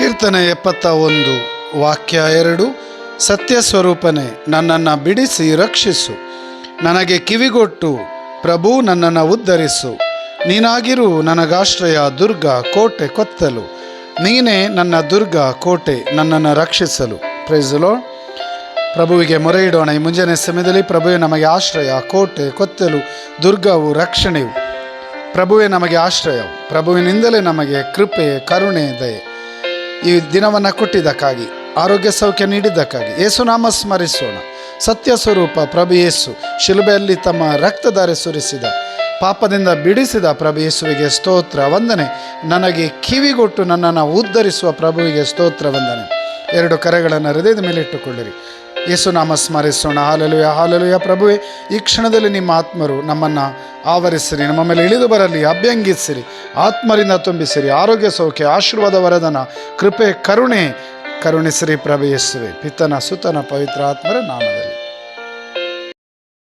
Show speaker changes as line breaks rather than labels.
ಕೀರ್ತನೆ 71 ವಾಕ್ಯ 2. ಸತ್ಯ ಸ್ವರೂಪನೇ, ನನ್ನನ್ನು ಬಿಡಿಸಿ ರಕ್ಷಿಸು. ನನಗೆ ಕಿವಿಗೊಟ್ಟು ಪ್ರಭು ನನ್ನನ್ನು ಉದ್ಧರಿಸು. ನೀನಾಗಿರು ನನಗಾಶ್ರಯ, ದುರ್ಗ, ಕೋಟೆ, ಕೊತ್ತಲು. ನೀನೇ ನನ್ನ ದುರ್ಗ, ಕೋಟೆ, ನನ್ನನ್ನು ರಕ್ಷಿಸಲು. Praise the Lord. ಪ್ರಭುವಿಗೆ ಮೊರೆ ಇಡೋಣ. ಈ ಮುಂಜಾನೆ ಸಮಯದಲ್ಲಿ ಪ್ರಭುವೇ ನಮಗೆ ಆಶ್ರಯ, ಕೋಟೆ, ಕೊತ್ತಲು, ದುರ್ಗವು, ರಕ್ಷಣೆಯು. ಪ್ರಭುವೇ ನಮಗೆ ಆಶ್ರಯವು. ಪ್ರಭುವಿನಿಂದಲೇ ನಮಗೆ ಕೃಪೆ, ಕರುಣೆ, ದಯೆ. ಈ ದಿನವನ್ನು ಕೊಟ್ಟಿದ್ದಕ್ಕಾಗಿ, ಆರೋಗ್ಯ ಸೌಖ್ಯ ನೀಡಿದ್ದಕ್ಕಾಗಿ ಯೇಸುನಾಮ ಸ್ಮರಿಸೋಣ. ಸತ್ಯ ಸ್ವರೂಪ ಪ್ರಭು ಯೇಸು ಶಿಲುಬೆಯಲ್ಲಿ ತಮ್ಮ ರಕ್ತಧಾರೆ ಸುರಿಸಿದ, ಪಾಪದಿಂದ ಬಿಡಿಸಿದ ಪ್ರಭು ಯೇಸುವಿಗೆ ಸ್ತೋತ್ರ ವಂದನೆ. ನನಗೆ ಕಿವಿಗೊಟ್ಟು ನನ್ನನ್ನು ಉದ್ಧರಿಸುವ ಪ್ರಭುವಿಗೆ ಸ್ತೋತ್ರ ವಂದನೆ. 2 ಕರೆಗಳನ್ನು ಹೃದಯದ ಮೇಲೆ ಇಟ್ಟುಕೊಳ್ಳಿರಿ. ಯೇಸುನಾಮ ಸ್ಮರಿಸೋಣ. Hallelujah, hallelujah. ಪ್ರಭುವೇ, ಈ ಕ್ಷಣದಲ್ಲಿ ನಿಮ್ಮ ಆತ್ಮರು ನಮ್ಮನ್ನು ಆವರಿಸಿರಿ, ನಮ್ಮ ಮೇಲೆ ಇಳಿದು ಬರಲಿ, ಅಭ್ಯಂಗಿಸಿರಿ, ಆತ್ಮರಿಂದ ತುಂಬಿಸಿರಿ. ಆರೋಗ್ಯ ಸೌಖ್ಯ, ಆಶೀರ್ವಾದ, ವರದಾನ, ಕೃಪೆ, ಕರುಣಿಸಿರಿ ಪ್ರಭು ಯೇಸುವೆ. ಪಿತನ ಸುತನ ಪವಿತ್ರ ಆತ್ಮರ ನಾಮದಲ್ಲಿ.